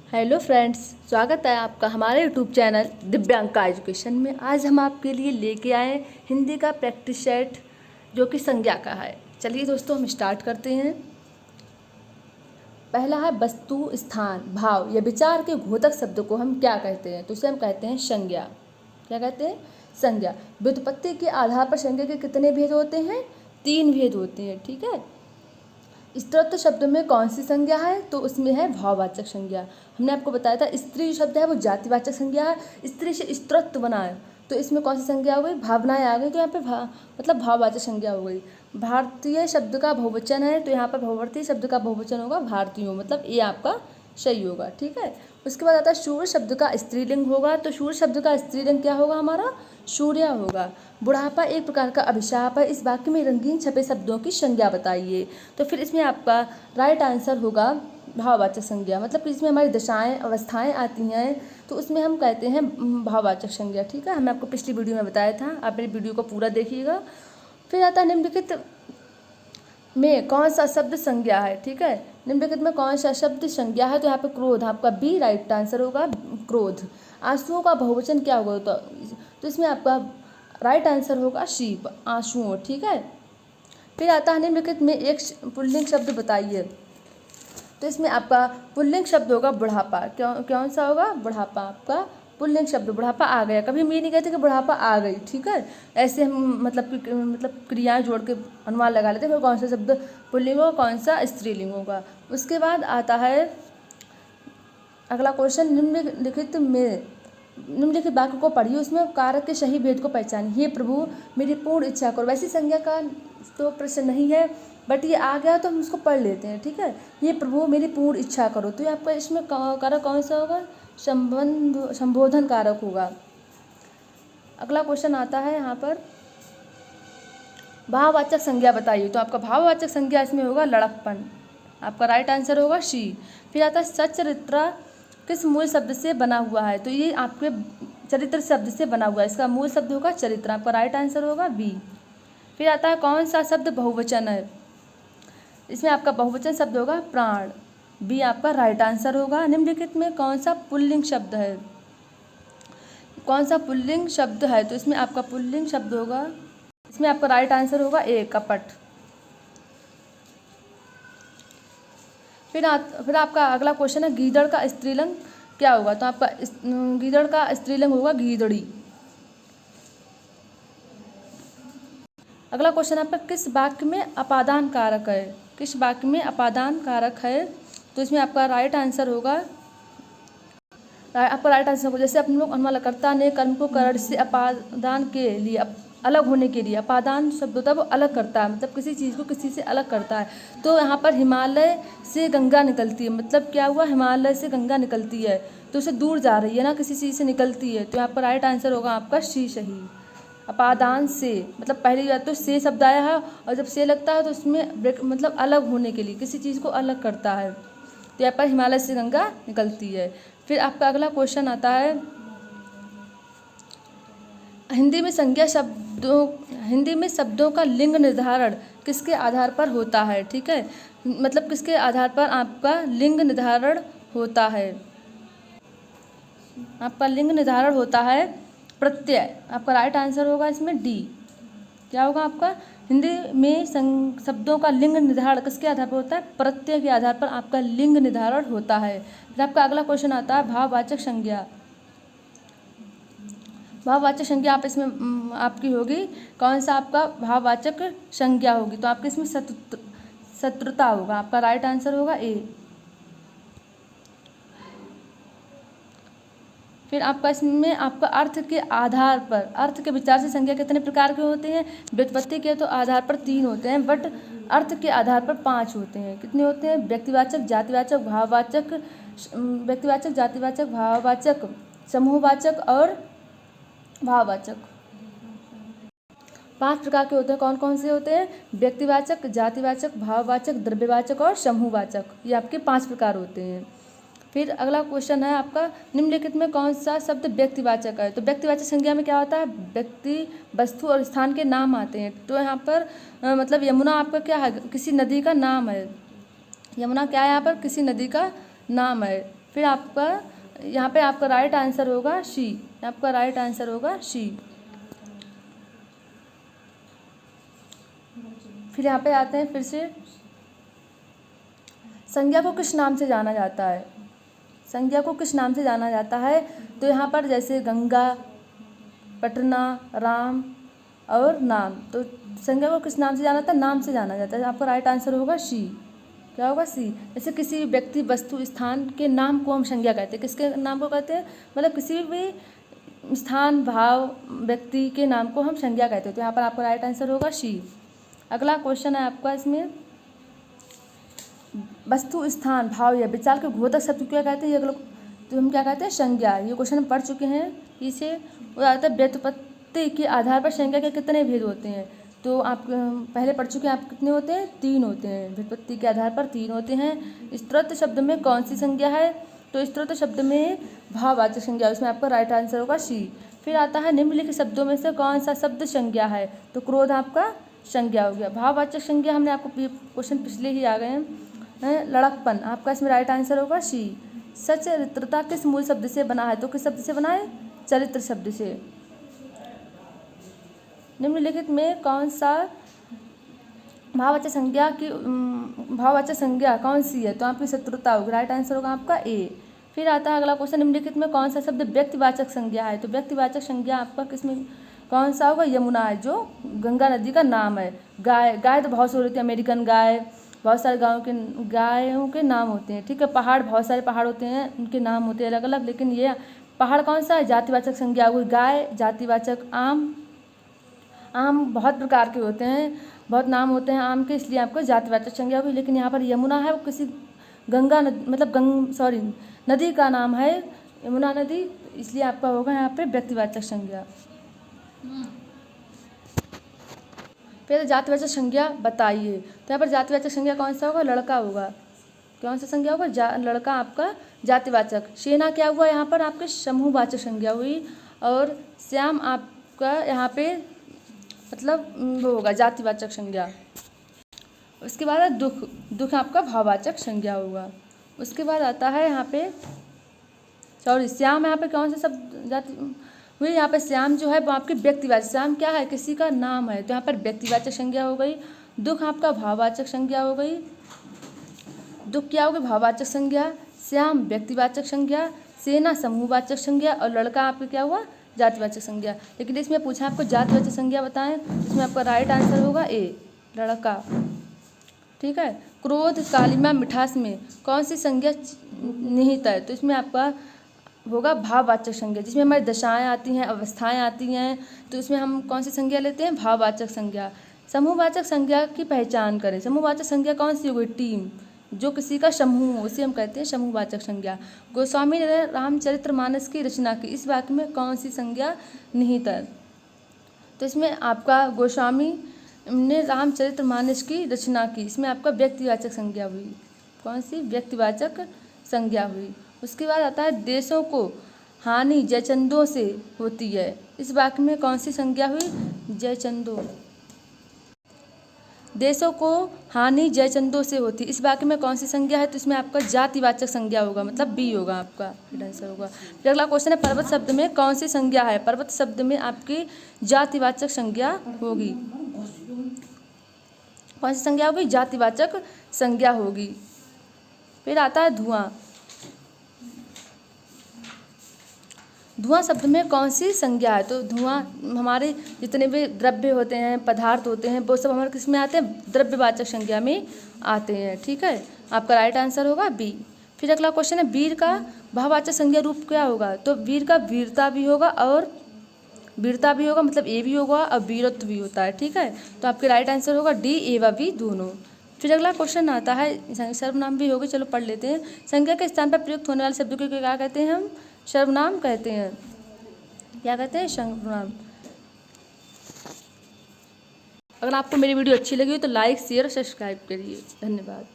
Hello friends, स्वागत है आपका हमारे यूट्यूब चैनल दिव्यांका एजुकेशन में। आज हम आपके लिए लेके आए हिंदी का प्रैक्टिस सेट जो कि संज्ञा का है। चलिए दोस्तों, हम स्टार्ट करते हैं। पहला है वस्तु, स्थान, भाव या विचार के द्योतक शब्द को हम क्या कहते हैं? तो उसे हम कहते हैं संज्ञा। क्या कहते हैं? संज्ञा। व्युत्पत्ति के आधार पर संज्ञा के कितने भेद होते हैं? 3 भेद होते हैं। ठीक है। स्त्रीत्व शब्द में कौन सी संज्ञा है? तो उसमें है भाववाचक संज्ञा। हमने आपको बताया था स्त्री शब्द है वो जातिवाचक संज्ञा है। स्त्री से स्त्रीत्व बना है तो इसमें कौन सी संज्ञा हो गई? भावनाएं आ गई, तो यहाँ पे मतलब भाववाचक संज्ञा हो गई। भारतीय शब्द का बहुवचन है तो यहाँ पर भारतीय शब्द का बहुवचन होगा भारतीयों, मतलब ये आपका सही होगा। ठीक है। उसके बाद आता है सूर्य शब्द का स्त्रीलिंग होगा, तो सूर्य शब्द का स्त्रीलिंग क्या होगा? हमारा सूर्या होगा। बुढ़ापा एक प्रकार का अभिशाप है। इस वाक्य में रंगीन छपे शब्दों की संज्ञा बताइए। तो फिर इसमें आपका राइट आंसर होगा भाववाचक संज्ञा। मतलब कि इसमें हमारी दशाएं अवस्थाएं आती हैं तो उसमें हम कहते हैं भाववाचक संज्ञा। ठीक है, हमने आपको पिछली वीडियो में बताया था, आप मेरी वीडियो को पूरा देखिएगा। फिर आता है निम्नलिखित में कौन सा शब्द संज्ञा है? ठीक है, निम्नलिखित में कौन सा शब्द संज्ञा है? तो यहाँ पे क्रोध, आपका बी राइट आंसर होगा, क्रोध। आंसुओं का बहुवचन क्या होगा? तो इसमें आपका राइट आंसर होगा शीप, आंसुओं। ठीक है। फिर आता है निम्नलिखित में एक पुल्लिंग शब्द बताइए। तो इसमें आपका पुल्लिंग शब्द होगा बुढ़ापा। कौन सा होगा? बुढ़ापा। आपका पुल्लिंग शब्द बुढ़ापा आ गया। कभी हम ये नहीं कहते कि बुढ़ापा आ गई। ठीक है, ऐसे हम मतलब क्रियाएं जोड़ के अनुमान लगा लेते हैं कौन सा शब्द पुल्लिंग होगा, कौन सा स्त्रीलिंग होगा। उसके बाद आता है अगला क्वेश्चन, निम्नलिखित वाक्य को पढ़िए, उसमें कारक के सही भेद को पहचानिए। हे प्रभु मेरी पूर्ण इच्छा करो। वैसी संज्ञा का तो प्रश्न नहीं है, बट ये आ गया तो हम उसको पढ़ लेते हैं। ठीक है, ये प्रभु मेरी पूर्ण इच्छा करो, तो ये आपका इसमें कारक कौन सा होगा? संबोधन कारक होगा। अगला क्वेश्चन आता है यहाँ पर, भाववाचक संज्ञा बताइए। तो आपका भाववाचक संज्ञा इसमें होगा लड़कपन। आपका राइट आंसर होगा शी। फिर आता है सच्चरित्र किस मूल शब्द से बना हुआ है? तो ये आपके चरित्र शब्द से बना हुआ है। इसका मूल शब्द होगा चरित्र। आपका राइट आंसर होगा बी। फिर आता है कौन सा शब्द बहुवचन है? इसमें आपका बहुवचन शब्द होगा प्राण, बी आपका राइट आंसर होगा। निम्नलिखित में कौन सा पुल्लिंग शब्द है? कौन सा पुल्लिंग शब्द है? तो इसमें आपका पुल्लिंग शब्द होगा, इसमें आपका राइट आंसर होगा ए, कपट। फिर आपका अगला क्वेश्चन है गीदड़ का स्त्रीलिंग क्या होगा? तो आपका गीदड़ का स्त्रीलिंग होगा गीदड़ी। अगला क्वेश्चन आपका किस वाक्य में अपादान कारक है? किस वाक्य में अपादान कारक है? तो इसमें आपका राइट आंसर होगा, आपका राइट आंसर होगा जैसे अपन लोग अनुमानकर्ता ने कर्म को करण से अपादान के लिए अलग होने के लिए, अपादान शब्द होता है वो अलग करता है, मतलब किसी चीज़ को किसी से अलग करता है। तो यहाँ पर हिमालय से गंगा निकलती है, मतलब क्या हुआ? हिमालय से गंगा निकलती है तो उसे दूर जा रही है ना, किसी चीज़ से निकलती है। तो यहाँ पर राइट आंसर होगा आपका सी, सही। अपादान से मतलब पहली बात तो से शब्द आया है और जब से लगता है तो उसमें मतलब अलग होने के लिए, किसी चीज़ को अलग करता है। तो यहाँ पर हिमालय से गंगा निकलती है। फिर आपका अगला क्वेश्चन आता है, हिंदी में शब्दों का लिंग निर्धारण किसके आधार पर होता है? ठीक है, मतलब किसके आधार पर आपका लिंग निर्धारण होता है? आपका लिंग निर्धारण होता है प्रत्यय। आपका राइट आंसर होगा इसमें डी। क्या होगा आपका? हिंदी में शब्दों का लिंग निर्धारण किसके आधार पर होता है? प्रत्यय के आधार पर आपका लिंग निर्धारण होता है। फिर आपका अगला क्वेश्चन आता है भाववाचक संज्ञा। भाववाचक संज्ञा आप इसमें आपकी होगी कौन सा? आपका भाववाचक संज्ञा होगी तो आपके इसमें शत्रुता होगा। आपका राइट आंसर होगा ए। फिर आपका इसमें आपका अर्थ के आधार पर, अर्थ के विचार से संज्ञा कितने प्रकार के होते हैं? व्युत्पत्ति के तो आधार पर 3 होते हैं, बट अर्थ के आधार पर 5 होते हैं। कितने होते हैं? व्यक्तिवाचक, जातिवाचक, भाववाचक, व्यक्तिवाचक, जातिवाचक, भाववाचक, समूहवाचक और भाववाचक। 5 प्रकार के होते हैं। कौन कौन से होते हैं? व्यक्तिवाचक, जातिवाचक, भाववाचक, द्रव्यवाचक और समूहवाचक। ये आपके 5 प्रकार होते हैं। फिर अगला क्वेश्चन है आपका, निम्नलिखित में कौन सा शब्द व्यक्तिवाचक है? तो व्यक्तिवाचक संज्ञा में क्या होता है? व्यक्ति, वस्तु और स्थान के नाम आते हैं। तो यहाँ पर मतलब यमुना आपका क्या है? किसी नदी का नाम है। यमुना क्या है? यहाँ पर किसी नदी का नाम है। फिर आपका यहाँ पे आपका राइट आंसर होगा शी, आपका राइट आंसर होगा शी। फिर यहाँ पे आते हैं फिर से, संज्ञा को किस नाम से जाना जाता है, संज्ञा को किस नाम से जाना जाता है। तो यहाँ पर जैसे गंगा, पटना, राम और नाम, तो संज्ञा को किस नाम से जाना जाता है, नाम से जाना जाता है। आपका राइट आंसर होगा शी, क्या होगा सी। जैसे किसी व्यक्ति, वस्तु, स्थान के नाम को हम संज्ञा कहते हैं। किसके नाम को कहते हैं, मतलब किसी भी स्थान, भाव, व्यक्ति के नाम को हम संज्ञा कहते हैं। तो यहाँ पर आपका राइट आंसर होगा शी। अगला क्वेश्चन है आपका इसमें, वस्तु, स्थान, भाव या विचार के घोतक शब्द क्या कहते हैं, ये लोग तो हम क्या कहते हैं, संज्ञा। ये क्वेश्चन हम पढ़ चुके हैं पीछे। वो आता है व्युत्पत्ति के आधार पर संज्ञा के कितने भेद होते हैं। तो आप पहले पढ़ चुके हैं, आप कितने होते हैं, 3 होते हैं। व्युत्पत्ति के आधार पर 3 होते हैं। स्तोत्र शब्द में कौन सी संज्ञा है, तो स्तोत्र शब्द में भाववाचक संज्ञा, उसमें आपका राइट आंसर होगा सी। फिर आता है निम्नलिखित शब्दों में से कौन सा शब्द संज्ञा है, तो क्रोध आपका संज्ञा हो गया। भाववाचक संज्ञा हमने आपको क्वेश्चन पिछले ही आ गए हैं। लड़कपन आपका इसमें राइट आंसर होगा सी। सचरित्रता किस मूल शब्द से बना है, तो किस शब्द से बना है, चरित्र शब्द से। निम्नलिखित में कौन सा भाववाचक संज्ञा कौन सी है, तो आपकी शत्रुता होगी, राइट आंसर होगा आपका ए। फिर आता है अगला क्वेश्चन, निम्नलिखित में कौन सा शब्द व्यक्तिवाचक संज्ञा है, तो व्यक्तिवाचक संज्ञा आपका किसमें कौन सा होगा, यमुना है, जो गंगा नदी का नाम है। गाय, गाय तो बहुत सी होती है, अमेरिकन गाय, बहुत सारे गायों के नाम होते हैं, ठीक है। पहाड़, बहुत सारे पहाड़ होते हैं, उनके नाम होते हैं अलग अलग, लेकिन ये पहाड़ कौन सा है, जातिवाचक संज्ञा हुई। गाय जातिवाचक, आम बहुत प्रकार के होते हैं, बहुत नाम होते हैं आम के, इसलिए आपको जातिवाचक संज्ञा हुई। लेकिन यहाँ पर यमुना है, वो किसी गंगा नदी, मतलब नदी का नाम है यमुना नदी, इसलिए आपका होगा यहाँ पे व्यक्तिवाचक संज्ञा। फिर जातिवाचक संज्ञा बताइए, तो यहाँ पर जातिवाचक संज्ञा कौन सा होगा, लड़का होगा। कौन सा संज्ञा होगा, लड़का आपका जातिवाचक। सेना क्या हुआ, यहाँ पर आपके समूहवाचक संज्ञा हुई। और श्याम आपका यहाँ पे मतलब वो होगा जातिवाचक संज्ञा। उसके बाद दुख, दुख आपका भाववाचक संज्ञा होगा। उसके बाद आता है यहाँ पे श्याम, यहाँ पे कौन सा शब्द जाति हुई, यहाँ पे श्याम जो है वो आपकी व्यक्तिवाचक, श्याम क्या है, किसी का नाम है, तो यहाँ पर व्यक्तिवाचक संज्ञा हो गई। दुख आपका भाववाचक संज्ञा हो गई, दुख क्या होगी, भाववाचक संज्ञा। श्याम व्यक्तिवाचक संज्ञा, सेना समूहवाचक संज्ञा, और लड़का आपका क्या हुआ, जातिवाचक संज्ञा। लेकिन इसमें पूछा आपको जातिवाचक संज्ञा बताएं, इसमें आपका राइट आंसर होगा ए, लड़का, ठीक है। क्रोध, कालिमा, मिठास में कौन सी संज्ञा निहित है, तो इसमें आपका होगा भाववाचक संज्ञा। जिसमें हमारी दशाएं आती हैं, अवस्थाएं आती हैं, तो इसमें हम कौन सी संज्ञा लेते हैं, भाववाचक संज्ञा। समूहवाचक संज्ञा की पहचान करें, समूहवाचक संज्ञा कौन सी होगी, टीम, जो किसी का समूह हो, उसे हम कहते हैं समूहवाचक संज्ञा। गोस्वामी ने रामचरितमानस की रचना की, इस वाक्य में कौन सी संज्ञा निहित है, तो इसमें आपका गोस्वामी ने रामचरितमानस की रचना की, इसमें आपका व्यक्तिवाचक संज्ञा हुई। कौन सी, व्यक्तिवाचक संज्ञा हुई। उसके बाद आता है देशों को हानि जयचंदों से होती है, इस वाक्य में कौन सी संज्ञा हुई, जयचंदों। देशों को हानि जयचंदों से होती, इस वाक्य में कौन सी संज्ञा है, तो इसमें आपका जातिवाचक संज्ञा होगा, मतलब बी होगा आपका आंसर होगा। फिर अगला क्वेश्चन है पर्वत शब्द में कौन सी संज्ञा है, पर्वत शब्द में आपकी जातिवाचक संज्ञा होगी। कौन सी संज्ञा होगी, जातिवाचक संज्ञा होगी। फिर आता है धुआं, धुआं शब्द में कौन सी संज्ञा है, तो धुआं हमारे जितने भी द्रव्य होते हैं, पदार्थ होते हैं, वो सब हमारे किस में आते हैं, द्रव्यवाचक संज्ञा में आते हैं, ठीक है। आपका राइट आंसर होगा बी। फिर अगला क्वेश्चन है वीर का भाववाचक संज्ञा रूप क्या होगा, तो वीर का वीरता भी होगा और वीरता भी होगा, मतलब ए भी होगा और वीरत्व भी होता है, ठीक है। तो आपके राइट आंसर होगा डी, ए व बी दोनों। फिर अगला क्वेश्चन आता है सर्वनाम भी होगी, चलो पढ़ लेते हैं। संज्ञा के स्थान पर प्रयुक्त होने वाले शब्दों को क्या कहते हैं, हम सर्वनाम कहते हैं। क्या कहते हैं, सर्वनाम। अगर आपको मेरी वीडियो अच्छी लगी हो तो लाइक, शेयर और सब्सक्राइब करिए। धन्यवाद।